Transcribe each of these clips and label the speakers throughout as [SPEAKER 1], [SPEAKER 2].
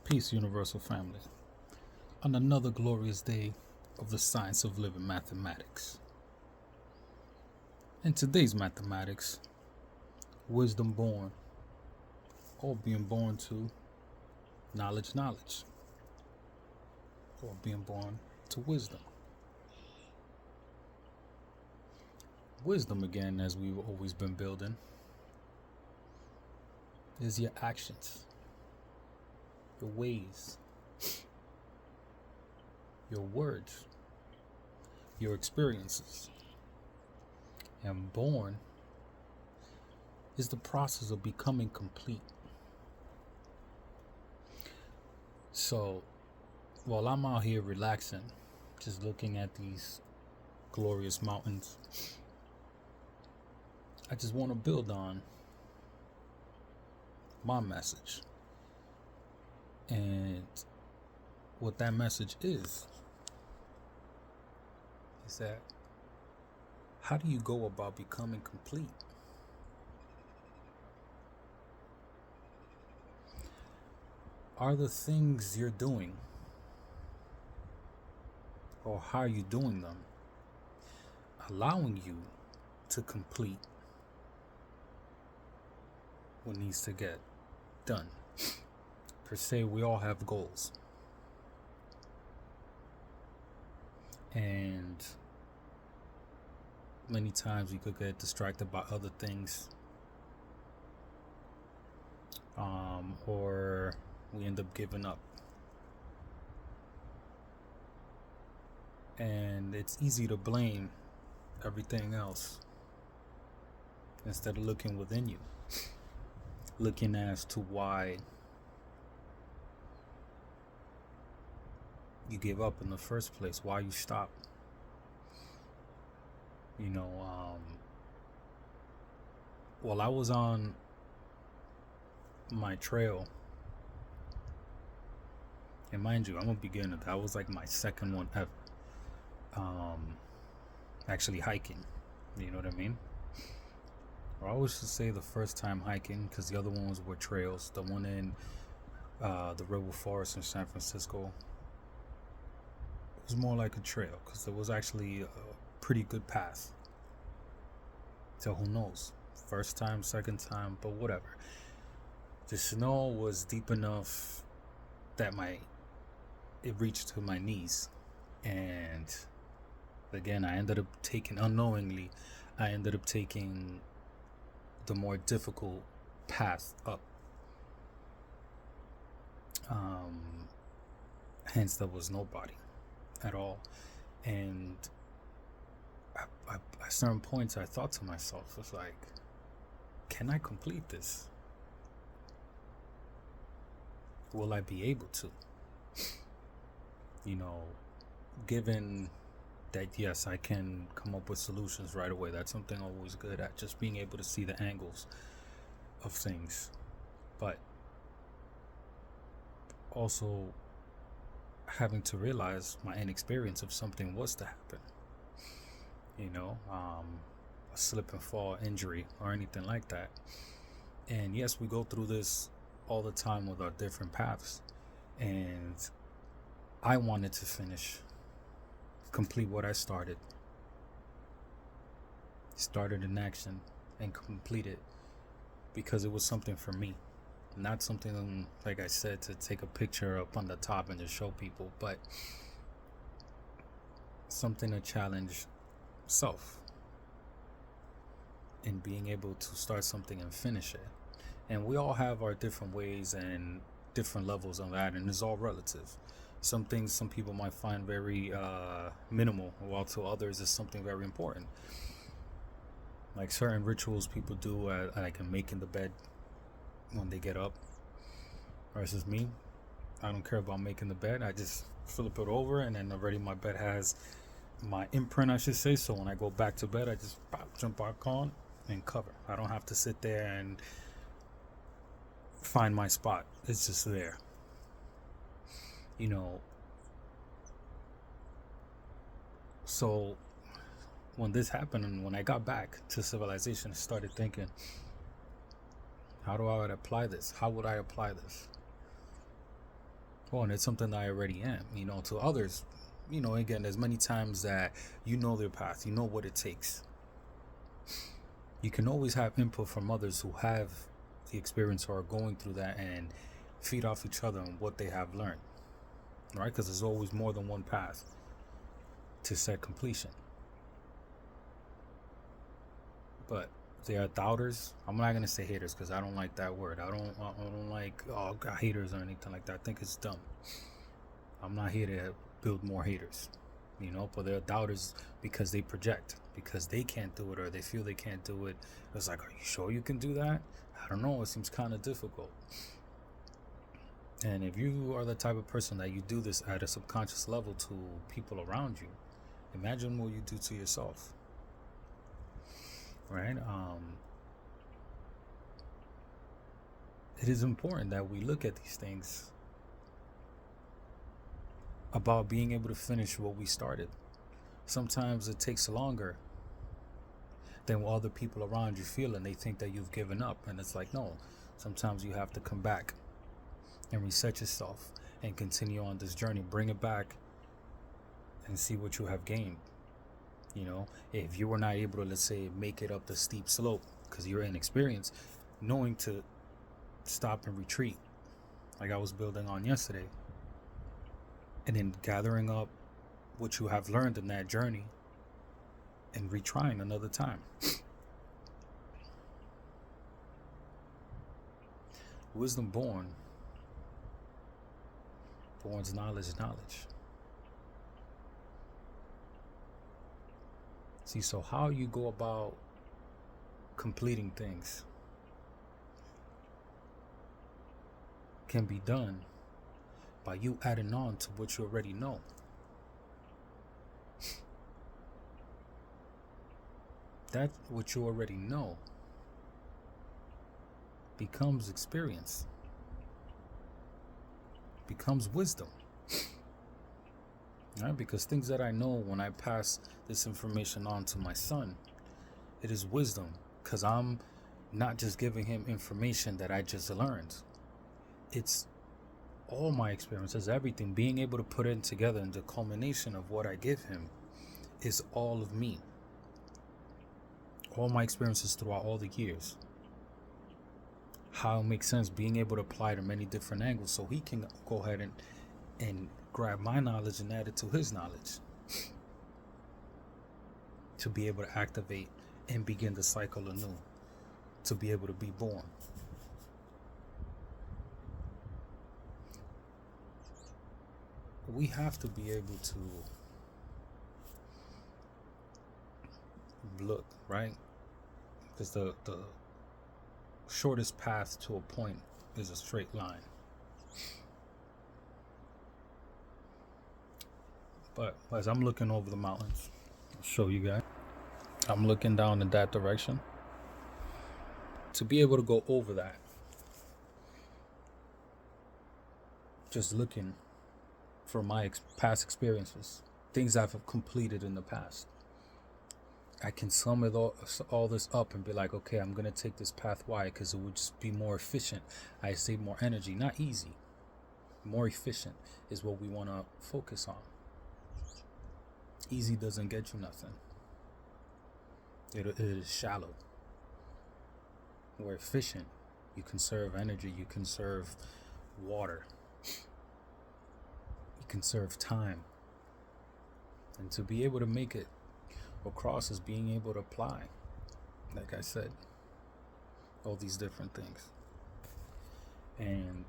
[SPEAKER 1] Peace, universal family, on another glorious day of the science of living mathematics. In today's mathematics, wisdom born, or being born to knowledge, or being born to wisdom. Wisdom, again, as we've always been building, is your actions, your ways, your words, your experiences. And born is the process of becoming complete. So while I'm out here relaxing, just looking at these glorious mountains, I just want to build on my message. And what that message is that how do you go about becoming complete? Are the things you're doing, or how are you doing them, allowing you to complete what needs to get done? Per se, we all have goals. And many times we could get distracted by other things, or we end up giving up. And it's easy to blame everything else instead of looking within you, looking as to why you gave up in the first place, why you stopped. While I was on my trail, and mind you, I'm a beginner. That was like my second one ever. Actually hiking, you know what I mean? Or I always should say the first time hiking, because the other ones were trails. The one in the River Forest in San Francisco was more like a trail, because it was actually a pretty good path. So who knows? First time, second time, but whatever. The snow was deep enough that it reached to my knees. And again, I ended up taking the more difficult path up. Hence, there was nobody at all. And at certain points, I thought to myself, it's like, can I complete this? Will I be able to? Given that, yes, I can come up with solutions right away. That's something I'm always good at, just being able to see the angles of things. But also having to realize my inexperience if something was to happen. A slip and fall injury or anything like that. And yes, we go through this all the time with our different paths. And I wanted to complete what I started in action and complete it, because it was something for me, not something, like I said, to take a picture up on the top and to show people, but something to challenge self in being able to start something and finish it. And we all have our different ways and different levels of that, and it's all relative. Some things some people might find very minimal, while to others is something very important. Like certain rituals people do, like making the bed when they get up. Versus me, I don't care about making the bed. I just flip it over, and then already my bed has my imprint, I should say. So when I go back to bed, I just jump back on and cover. I don't have to sit there and find my spot. It's just there. So when this happened, and when I got back to civilization, I started thinking, how do I apply this? How would I apply this? Well, and it's something that I already am. To others, again, there's many times that you know their path, you know what it takes. You can always have input from others who have the experience or are going through that, and feed off each other on what they have learned, right? Because there's always more than one path to set completion. But there are doubters. I'm not gonna say haters because I don't like that word. I don't like haters or anything like that. I think it's dumb. I'm not here to build more haters, but there are doubters because they project, because they can't do it or they feel they can't do it. It's like, are you sure you can do that? I don't know. It seems kind of difficult. And if you are the type of person that you do this at a subconscious level to people around you, imagine what you do to yourself, right? It is important that we look at these things about being able to finish what we started. Sometimes it takes longer than what other people around you feel, and they think that you've given up. And it's like, no, sometimes you have to come back and reset yourself and continue on this journey. Bring it back and see what you have gained. If you were not able to, let's say, make it up the steep slope because you're inexperienced, knowing to stop and retreat, like I was building on yesterday, and then gathering up what you have learned in that journey and retrying another time. Wisdom born's knowledge. See, so how you go about completing things can be done by you adding on to what you already know. That what you already know becomes experience, becomes wisdom. Right? Because things that I know, when I pass this information on to my son, it is wisdom, because I'm not just giving him information that I just learned. It's all my experiences, everything, being able to put it together, and the culmination of what I give him is all of me. All my experiences throughout all the years. How it makes sense, being able to apply to many different angles so he can go ahead and grab my knowledge and add it to his knowledge to be able to activate and begin the cycle anew, to be able to be born. We have to be able to look, right? Because the shortest path to a point is a straight line. But as I'm looking over the mountains, I'll show you guys. I'm looking down in that direction. To be able to go over that, just looking for my past experiences, things I've completed in the past, I can sum it all this up and be like, okay, I'm going to take this path. Why? Because it would just be more efficient. I save more energy. Not easy. More efficient is what we want to focus on. Easy doesn't get you nothing. It is shallow. Where efficient, you conserve energy, you conserve water, you conserve time. And to be able to make it across is being able to apply, like I said, all these different things. And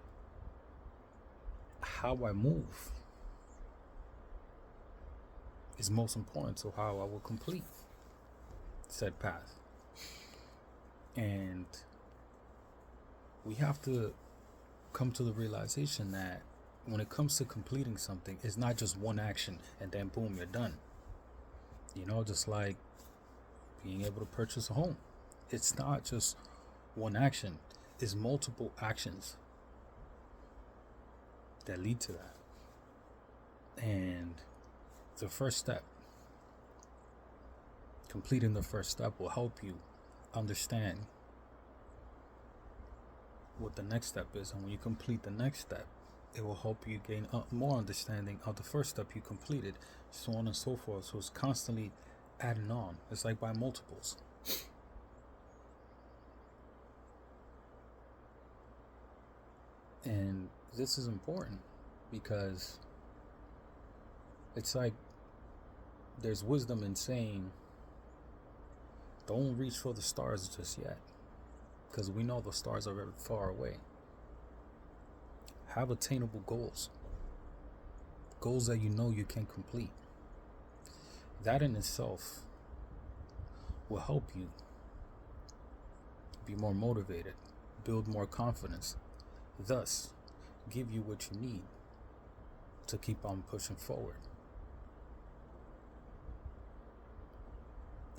[SPEAKER 1] how I move is most important to how I will complete said path. And we have to come to the realization that when it comes to completing something, it's not just one action and then boom, you're done. Just like being able to purchase a home. It's not just one action. It's multiple actions that lead to that. And the first step, completing the first step, will help you understand what the next step is. And when you complete the next step, it will help you gain more understanding of the first step you completed, so on and so forth. So it's constantly adding on. It's like by multiples. And this is important because it's like there's wisdom in saying, don't reach for the stars just yet, because we know the stars are very far away. Have attainable goals, goals that you know you can complete. That in itself will help you be more motivated, build more confidence, thus give you what you need to keep on pushing forward.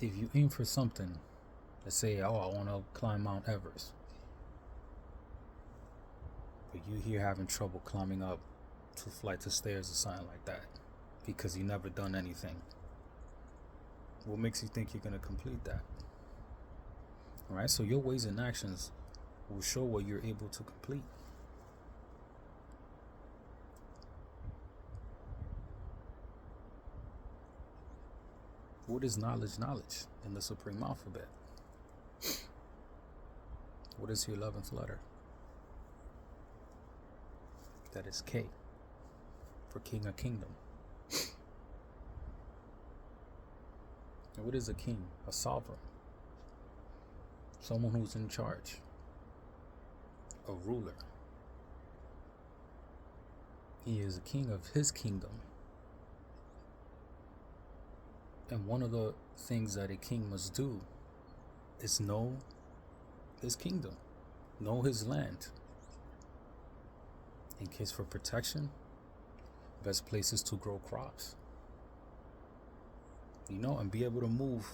[SPEAKER 1] If you aim for something, let's say, oh, I want to climb Mount Everest, but you here having trouble climbing up 2 flights of stairs or something like that because you never done anything, what makes you think you're going to complete that? All right, so your ways and actions will show what you're able to complete. What is knowledge? Knowledge in the supreme alphabet. What is your 11th letter? That is K, for king or kingdom. And what is a king? A sovereign. Someone who's in charge. A ruler. He is a king of his kingdom. And one of the things that a king must do is know his kingdom, know his land. In case for protection, best places to grow crops. And be able to move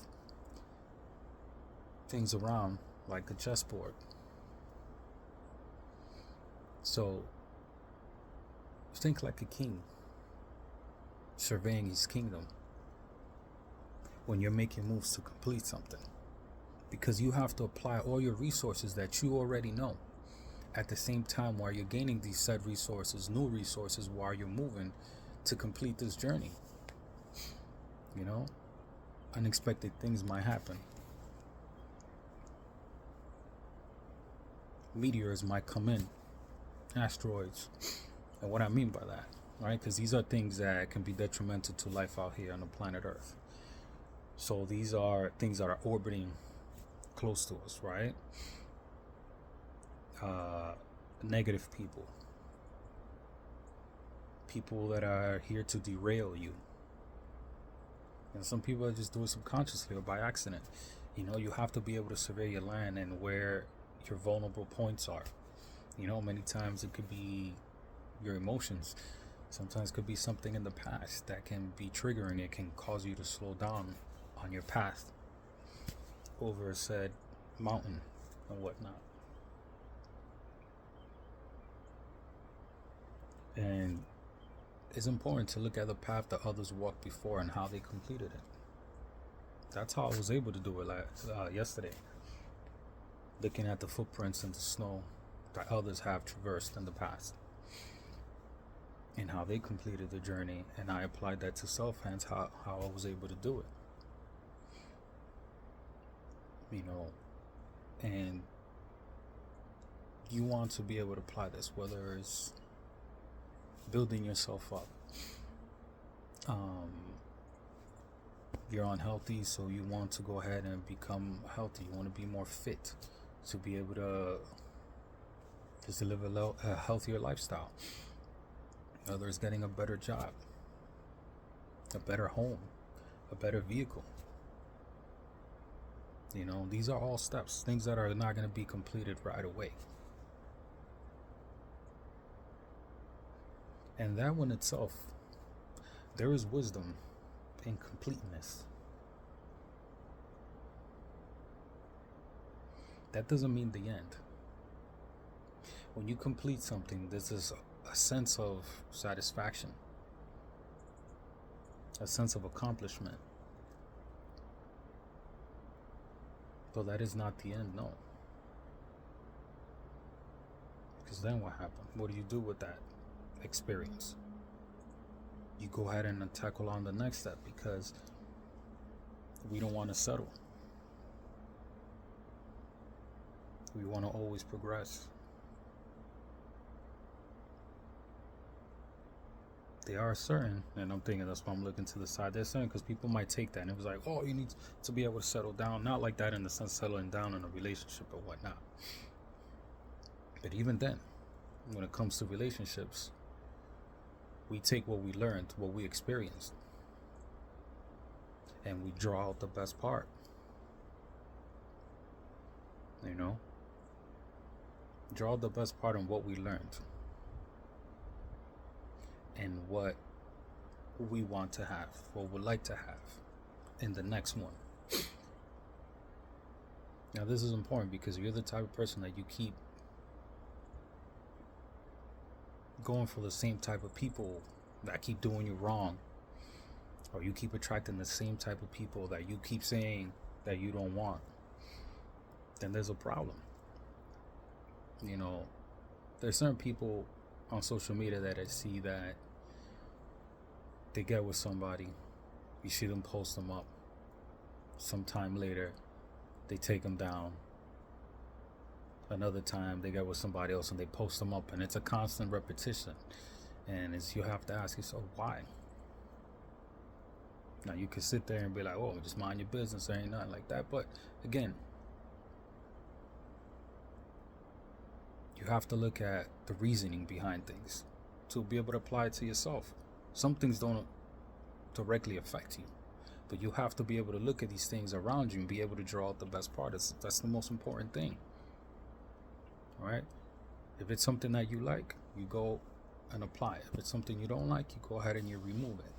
[SPEAKER 1] things around like a chessboard. So think like a king surveying his kingdom when you're making moves to complete something, because you have to apply all your resources that you already know at the same time while you're gaining these said resources, new resources, while you're moving to complete this journey. Unexpected things might happen. Meteors might come in, asteroids. And what I mean by that, right? Because these are things that can be detrimental to life out here on the planet Earth. So these are things that are orbiting close to us, right? Negative people that are here to derail you. And some people are just doing it subconsciously or by accident. You have to be able to survey your land and where your vulnerable points are. Many times it could be your emotions. Sometimes it could be something in the past that can be triggering. It can cause you to slow down on your path over said mountain and whatnot. And it's important to look at the path that others walked before and how they completed it. That's how I was able to do it yesterday. Looking at the footprints in the snow that others have traversed in the past and how they completed the journey, and I applied that to self, hence how I was able to do it. And you want to be able to apply this, whether it's building yourself up. You're unhealthy, so you want to go ahead and become healthy. You want to be more fit to be able to just live a healthier lifestyle. Whether it's getting a better job, a better home, a better vehicle. These are all steps, things that are not going to be completed right away. And that one itself, there is wisdom in completeness. That doesn't mean the end. When you complete something, this is a sense of satisfaction, a sense of accomplishment. But that is not the end, no. Because then what happened? What do you do with that? experience. You go ahead and tackle on the next step, because we don't want to settle. We want to always progress. They are certain, and I'm thinking that's why I'm looking to the side. They're certain because people might take that and it was like, oh, you need to be able to settle down. Not like that in the sense settling down in a relationship or whatnot. But even then, when it comes to relationships, we take what we learned, what we experienced, and we draw out the best part. You know? Draw the best part in what we learned and what we want to have, what we'd like to have in the next one. Now, this is important because you're the type of person that you keep going for the same type of people that keep doing you wrong, or you keep attracting the same type of people that you keep saying that you don't want, then there's a problem. You know, there's certain people on social media that I see that they get with somebody, you see them post them up, sometime later they take them down, another time they get with somebody else and they post them up, and it's a constant repetition. And you have to ask yourself, why? Now, you could sit there and be like, oh, just mind your business, there ain't nothing like that. But again, you have to look at the reasoning behind things to be able to apply it to yourself. Some things don't directly affect you, but you have to be able to look at these things around you and be able to draw out the best part. That's the most important thing. All right? If it's something that you like, you go and apply it. If it's something you don't like, you go ahead and you remove it.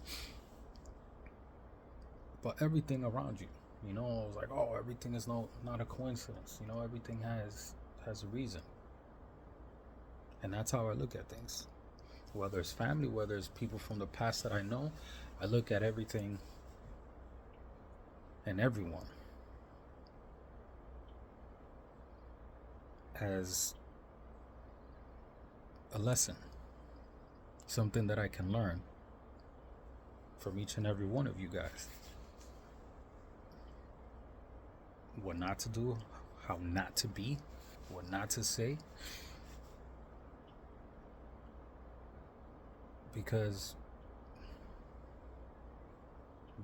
[SPEAKER 1] But everything around you, you know, I was like, oh, everything is not a coincidence. You know, everything has a reason. And that's how I look at things. Whether it's family, whether it's people from the past that I know, I look at everything and everyone as a lesson, something that I can learn from each and every one of you guys. What not to do, how not to be, what not to say. Because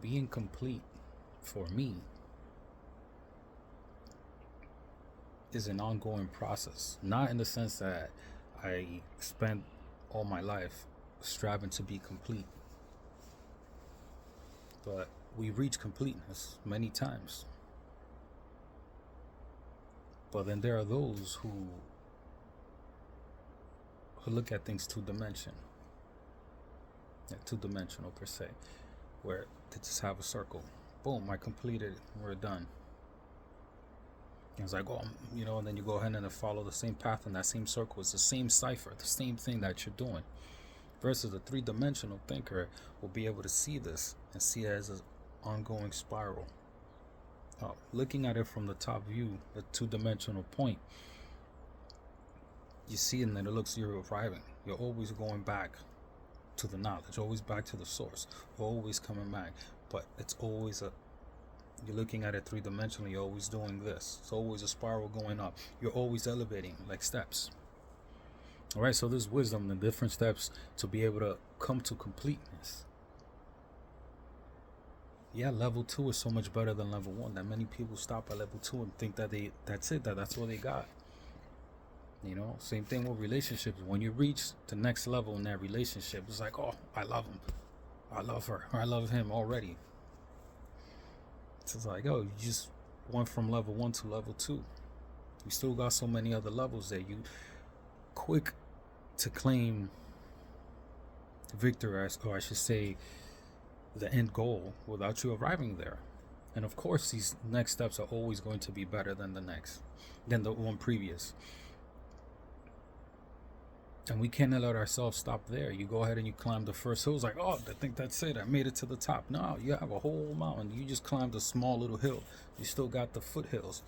[SPEAKER 1] being complete for me is an ongoing process. Not in the sense that I spent all my life striving to be complete, but we reach completeness many times. But then there are those who look at things two-dimensional per se, where they just have a circle. Boom, I completed it, we're done. And it's like, oh, you know, and then you go ahead and follow the same path in that same circle. It's the same cipher, the same thing that you're doing. Versus a three-dimensional thinker will be able to see this and see it as an ongoing spiral. Looking at it from the top view, the two-dimensional point, you see it and then it looks you're arriving. You're always going back to the knowledge, always back to the source, always coming back. But it's always you're looking at it three-dimensionally, you're always doing this. It's always a spiral going up. You're always elevating, like steps. All right, so there's wisdom and different steps to be able to come to completeness. Yeah, level 2 is so much better than level 1. That many people stop at level 2 and think that that's it, that's what they got. You know, same thing with relationships. When you reach the next level in that relationship, it's like, oh, I love him, I love her, or I love him already. It's just like, oh, you just went from level 1 to level 2. You still got so many other levels that you quick to claim victory, or I should say the end goal, without you arriving there. And of course, these next steps are always going to be better than the one previous. And we can't let ourselves stop there. You go ahead and you climb the first hill. It's like, oh, I think that's it. I made it to the top. No, you have a whole mountain. You just climbed a small little hill. You still got the foothills,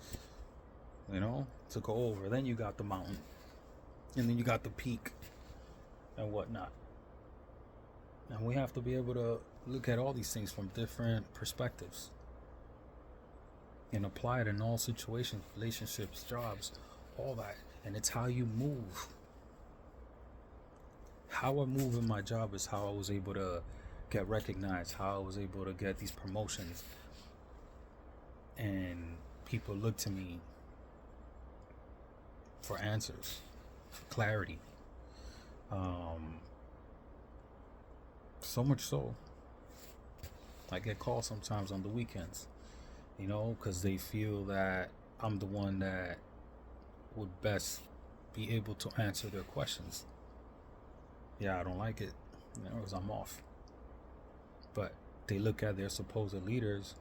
[SPEAKER 1] you know, to go over. Then you got the mountain. And then you got the peak and whatnot. And we have to be able to look at all these things from different perspectives and apply it in all situations, relationships, jobs, all that. And it's how you move. How I move in my job is how I was able to get recognized, how I was able to get these promotions. And people look to me for answers, for clarity. So much so, I get calls sometimes on the weekends, because they feel that I'm the one that would best be able to answer their questions. Yeah, I don't like it, because I'm off. But they look at their supposed leaders,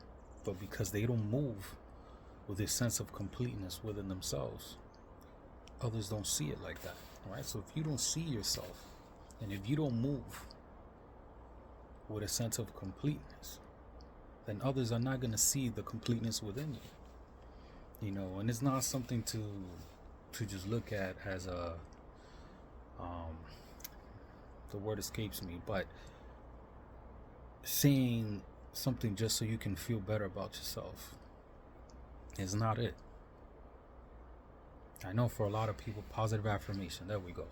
[SPEAKER 1] but because they don't move with this sense of completeness within themselves, others don't see it like that, right? So if you don't see yourself, and if you don't move with a sense of completeness, then others are not going to see the completeness within you, and it's not something to just look at as a the word escapes me, but saying something just so you can feel better about yourself is not it. I know for a lot of people, positive affirmation, there we go.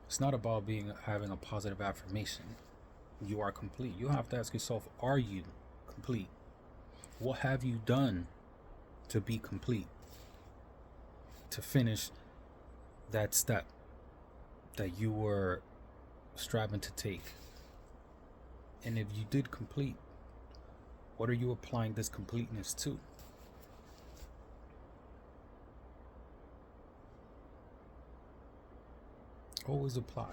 [SPEAKER 1] It's not about having a positive affirmation. You are complete. You have to ask yourself, are you complete? What have you done to be complete? To finish that step that you were striving to take. And if you did complete, what are you applying this completeness to? Always apply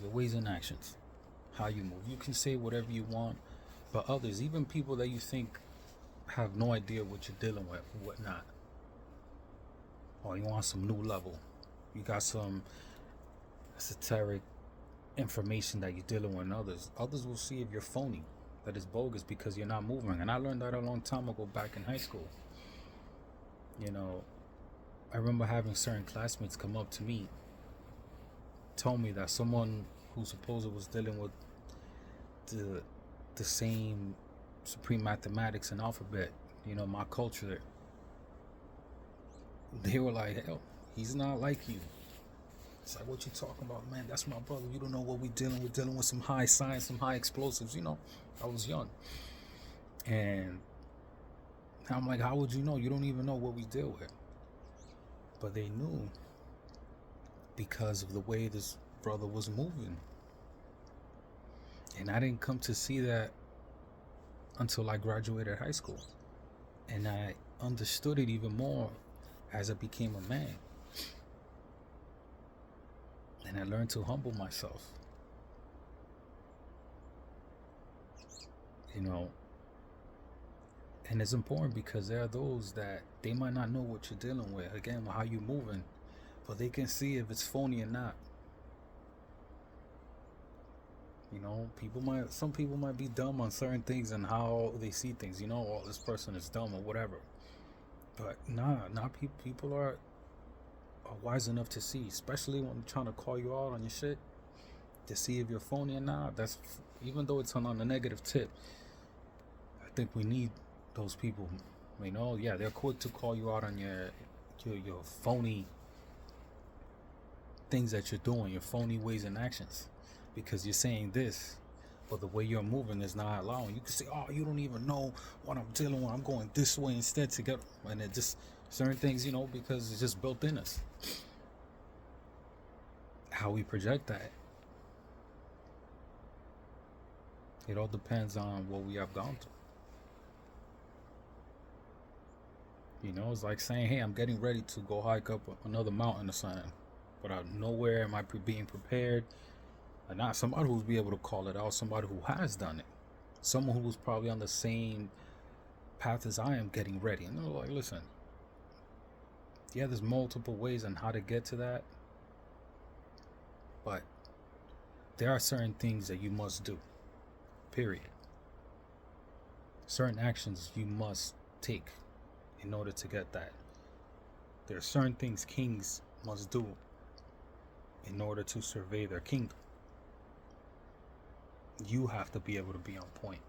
[SPEAKER 1] your ways and actions, how you move. You can say whatever you want, but others, even people that you think have no idea what you're dealing with, whatnot, or you want some new level, you got some esoteric information that you're dealing with, others will see if you're phony, that is bogus, because you're not moving. And I learned that a long time ago back in high school. I remember having certain classmates come up to me, tell me that someone who supposedly was dealing with the same supreme mathematics and alphabet, my culture, they were like, hell, he's not like you. It's like, what you talking about, man? That's my brother. You don't know what we're dealing with some high science, some high explosives. I was young. And I'm like, how would you know? You don't even know what we deal with. But they knew because of the way this brother was moving. And I didn't come to see that until I graduated high school. And I understood it even more as I became a man. And I learned to humble myself. And it's important because there are those that they might not know what you're dealing with, again, how you're moving, but they can see if it's phony or not. Some people might be dumb on certain things and how they see things, oh, this person is dumb or whatever. But not people are wise enough to see, especially when they're trying to call you out on your shit, to see if you're phony or not. That's, even though it's on a negative tip, I think we need those people. Yeah, they're quick to call you out on your phony things that you're doing, your phony ways and actions, because you're saying this, but the way you're moving is not allowing. You can say, oh, you don't even know what I'm dealing with. I'm going this way instead to get, and it just certain things, because it's just built in us. How we project that, it all depends on what we have gone through. It's like saying, hey, I'm getting ready to go hike up another mountain or something, but out of nowhere am I being prepared? And not somebody who's be able to call it out, somebody who has done it, someone who was probably on the same path as I am, getting ready. And they're like, listen, yeah, there's multiple ways on how to get to that, but there are certain things that you must do, period. Certain actions you must take in order to get that. There are certain things kings must do in order to survey their kingdom. You have to be able to be on point.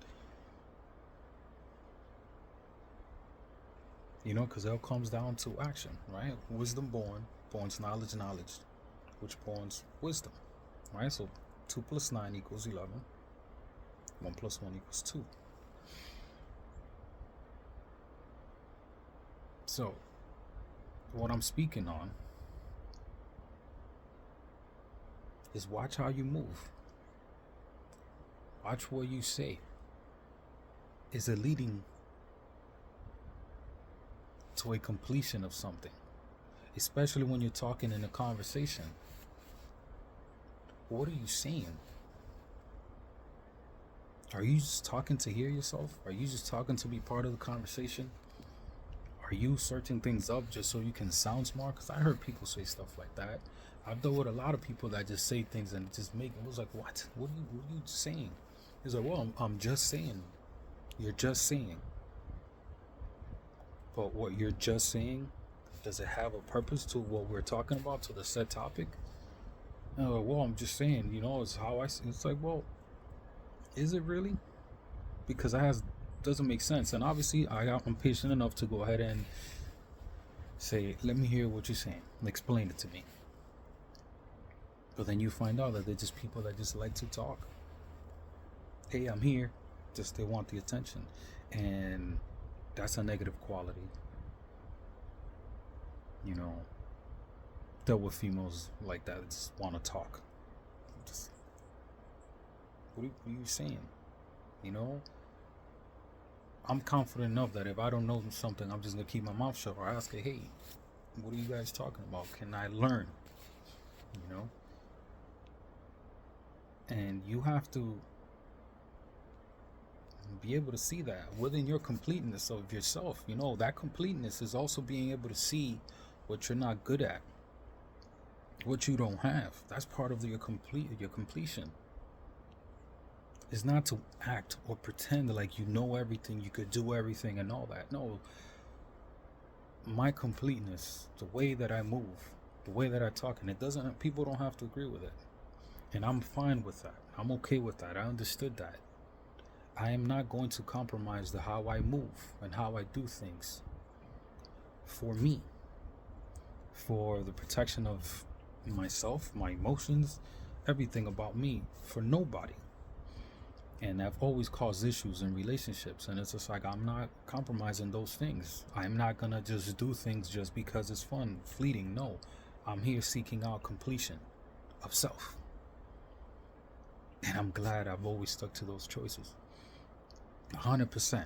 [SPEAKER 1] Because it all comes down to action, right? Wisdom borns knowledge, which borns wisdom, right? So 2 plus 9 equals 11. 1 plus 1 equals 2. So, what I'm speaking on is watch how you move. Watch what you say. Is it leading to a completion of something? Especially when you're talking in a conversation. What are you saying? Are you just talking to hear yourself? Are you just talking to be part of the conversation? Are you searching things up just so you can sound smart? Because I heard people say stuff like that. I've dealt with a lot of people that just say things and just make it was like, what? What are you saying? It's like, well, I'm just saying. You're just saying. But what you're just saying, does it have a purpose to what we're talking about, to the said topic? Well, I'm just saying, it's how I see. It's like, well, is it really? Because doesn't make sense. And obviously, I'm patient enough to go ahead and say, let me hear what you're saying. Explain it to me. But then you find out that they're just people that just like to talk. Hey, I'm here. Just they want the attention. And that's a negative quality. Dealt with females like that just want to talk. Just, what are you saying? I'm confident enough that if I don't know something, I'm just gonna keep my mouth shut or ask her, hey, what are you guys talking about? Can I learn? And you have to be able to see that within your completeness of yourself. That completeness is also being able to see what you're not good at, what you don't have. That's part of your completion. Is not to act or pretend like you know everything, you could do everything and all that. No, my completeness, the way that I move, the way that I talk, and people don't have to agree with it. And I'm fine with that. I'm okay with that. I understood that. I am not going to compromise how I move and how I do things for me, for the protection of myself, my emotions, everything about me, for nobody. And I've always caused issues in relationships, and it's just like, I'm not compromising those things. I'm not gonna just do things just because it's fun, fleeting. No, I'm here seeking out completion of self. And I'm glad I've always stuck to those choices. 100%.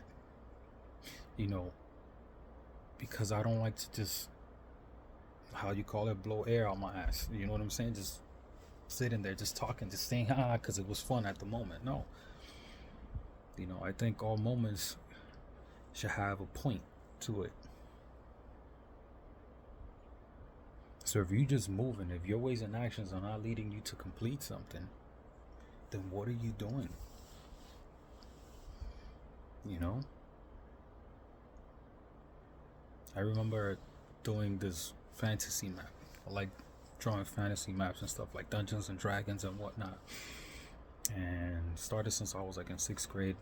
[SPEAKER 1] Because I don't like to just, how you call it, blow air out my ass. You know what I'm saying? Just sitting there, just talking, just saying, because it was fun at the moment. No. I think all moments should have a point to it. So if you just moving, if your ways and actions are not leading you to complete something, then what are you doing? I remember doing this fantasy map. I like drawing fantasy maps and stuff like Dungeons and Dragons and whatnot. And started since I was like in 6th grade.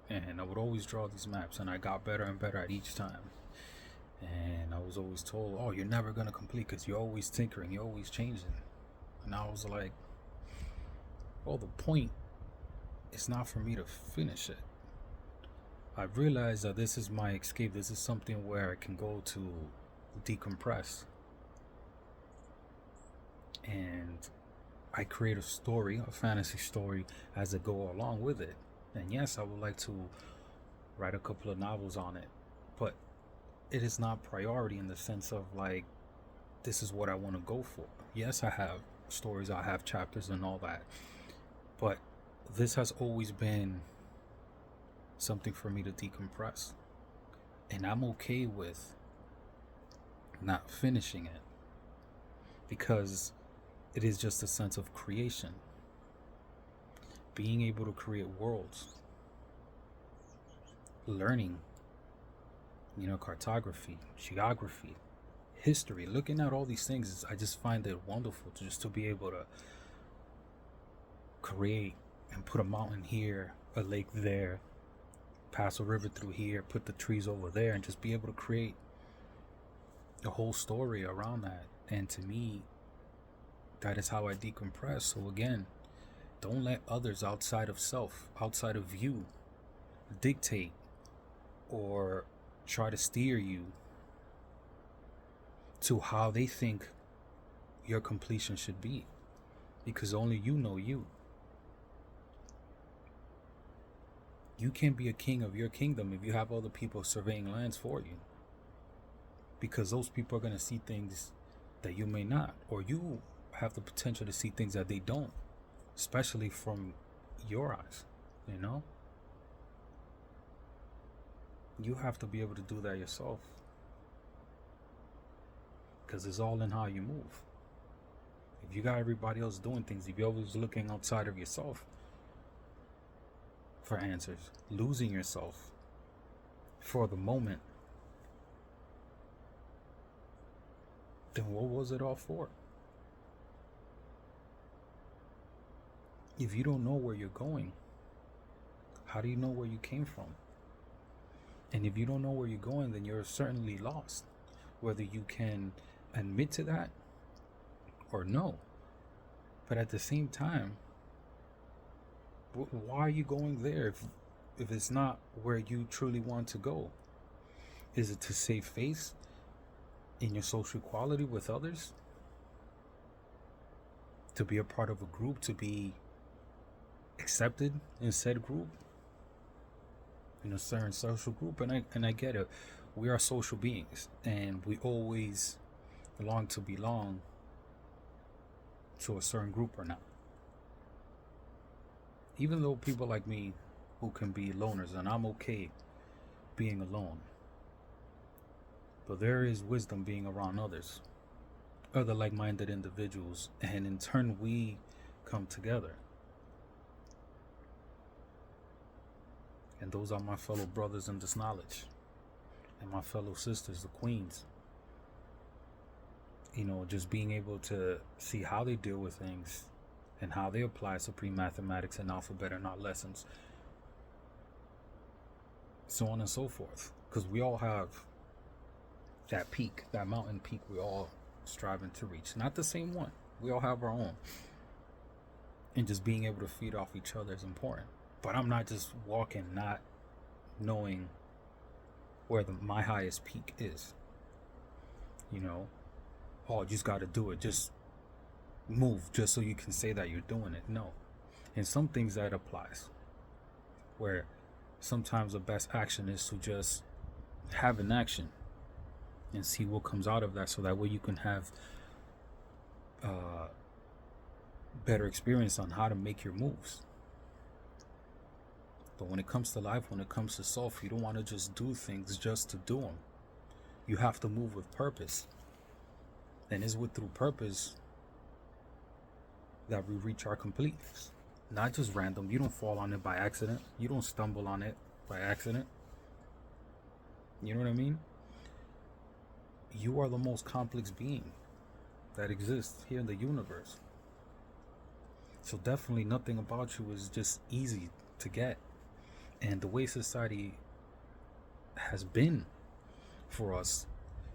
[SPEAKER 1] And I would always draw these maps, and I got better and better at each time. And I was always told, oh, you're never going to complete because you're always tinkering, you're always changing. And I was like, well, the point is not for me to finish it. I've realized that this is my escape. This is something where I can go to decompress. And I create a story, a fantasy story, as I go along with it. And yes, I would like to write a couple of novels on it, but it is not priority in the sense of like, this is what I want to go for. Yes, I have stories, I have chapters and all that, but this has always been something for me to decompress. And I'm okay with not finishing it because it is just a sense of creation. Being able to create worlds, learning, cartography, geography, history, looking at all these things, I just find it wonderful to be able to create and put a mountain here, a lake there, pass a river through here, put the trees over there, and just be able to create a whole story around that. And to me, that is how I decompress. So again, don't let others outside of self, outside of you, dictate or try to steer you to how they think your completion should be, because only you know you. You can't be a king of your kingdom if you have other people surveying lands for you, because those people are going to see things that you may not, or you have the potential to see things that they don't, especially from your eyes. You have to be able to do that yourself, because it's all in how you move. If you got everybody else doing things, if you're always looking outside of yourself for answers, losing yourself for the moment, then what was it all for? If you don't know where you're going, how do you know where you came from? And if you don't know where you're going, then you're certainly lost, whether you can admit to that or no. But at the same time, why are you going there if it's not where you truly want to go? Is it to save face in your social equality with others? To be a part of a group, to be accepted in said group, in a certain social group? And I get it. We are social beings, and we always long to belong to a certain group or not. Even though people like me who can be loners, and I'm okay being alone, but there is wisdom being around others, other like-minded individuals, and in turn we come together. And those are my fellow brothers in this knowledge, and my fellow sisters, the queens. Just being able to see how they deal with things and how they apply supreme mathematics and alphabet are not lessons, so on and so forth. Because we all have that peak, that mountain peak we're all striving to reach. Not the same one. We all have our own. And just being able to feed off each other is important. But I'm not just walking not knowing where my highest peak is. Oh, you just got to do it. Just move just so you can say that you're doing it. No. And some things that applies, where sometimes the best action is to just have an action and see what comes out of that, so that way you can have better experience on how to make your moves. But when it comes to life, when it comes to self, you don't want to just do things just to do them. You have to move with purpose. And it's through purpose that we reach our completeness. Not just random. You don't fall on it by accident. You don't stumble on it by accident. You know what I mean? You are the most complex being that exists here in the universe. So definitely nothing about you is just easy to get. And the way society has been for us,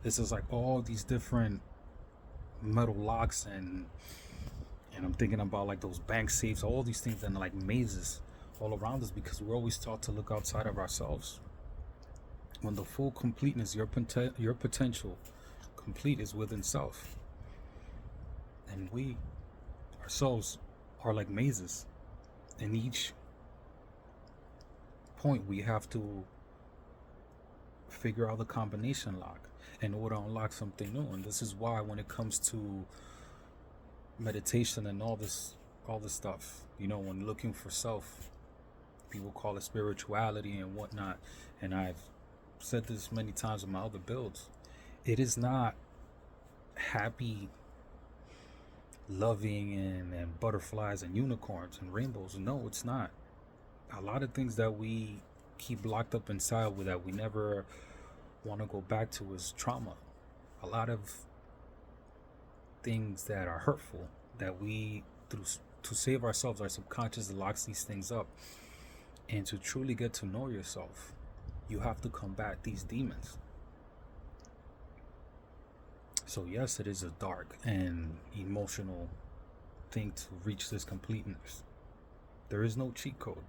[SPEAKER 1] this is like all these different metal locks, and I'm thinking about like those bank safes, all these things that are like mazes all around us, because we're always taught to look outside of ourselves, when the full completeness, your potential complete, is within self. And we ourselves are like mazes. In each point we have to figure out the combination lock in order to unlock something new. And this is why when it comes to meditation and all this stuff, when looking for self, people call it spirituality and whatnot, and I've said this many times in my other builds, it is not happy, loving, and butterflies and unicorns and rainbows. No, it's not. A lot of things that we keep locked up inside that we never want to go back to is trauma. A lot of things that are hurtful that we, through to save ourselves, our subconscious locks these things up. And to truly get to know yourself, you have to combat these demons. So yes, it is a dark and emotional thing to reach this completeness. There is no cheat code,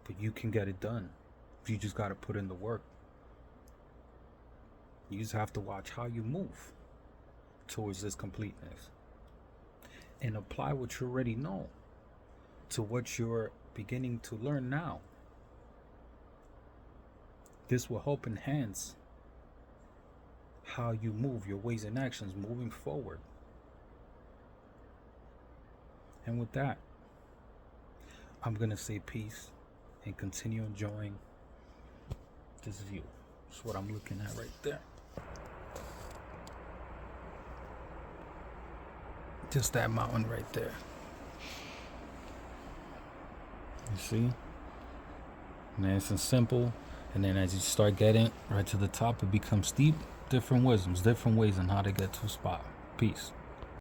[SPEAKER 1] but you can get it done. You just got to put in the work. You just have to watch how you move towards this completeness and apply what you already know to what you're beginning to learn now. This will help enhance how you move, your ways and actions moving forward. And with that, I'm going to say peace and continue enjoying this view. That's what I'm looking at right there. Just that mountain right there. You see? Nice and simple. And then as you start getting right to the top, it becomes steep. Different wisdoms, different ways on how to get to a spot. Peace.